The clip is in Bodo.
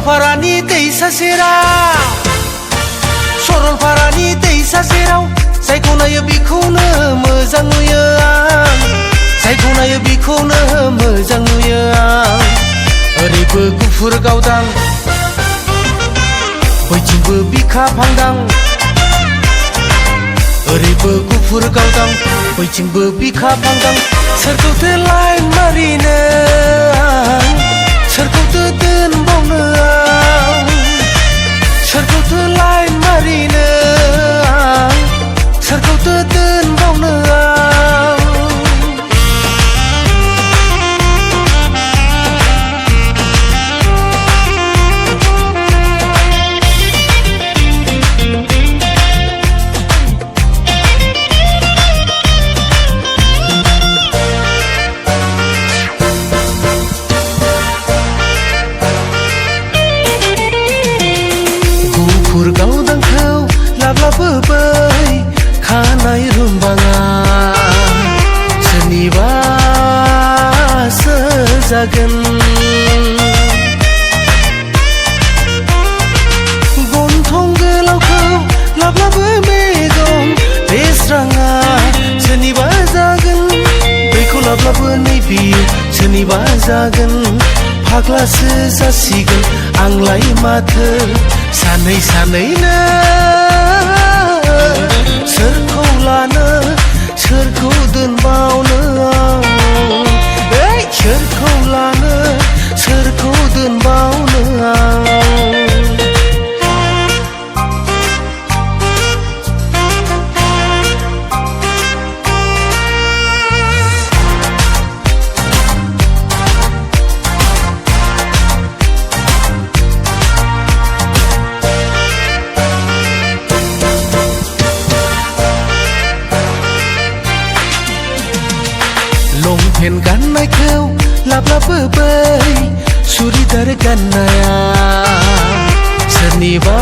सरलपारानि दैसा सेराव सरलपारानि दैसा सेराव जायखौ नायो बेखौनो मोजां नुयो आं जायखौ नायो बेखौनो मोजां नुयो आं ओरैबो गुफुर गावदां बैथिंबो बिखा फांदां ओरैबो गुफुर गावदां बैथिंबो बिखा फांदां सोरखौथो लाइन मारिनो आं सोरखौथो दोनबावनो आं सोरखौथो लाइन मारिनो आं सोरखौथो दोनबावनो आं गुफुर गावदांखौ लाब्लाबो बै खानाय रुमबाङा सोरनिबासो जागोन गन्थं गोलावखौ लाब्लाबो मेगन बेस्राङा सोरनिबा जागोन बैखौ लाब्लाबो नैबेयो सोरनिबा जागोन फाग्लासो जासिगोन आंलाय माथो सानै सानैनो सोरखौ लानो सोरखौ दोनबावनो आं सोरखौ लानो सोरखौ दोनबावनो आं लंपेन्ट गाननायखौ लाब्लाबो बै सुरिदार गाननाया सोरनिबा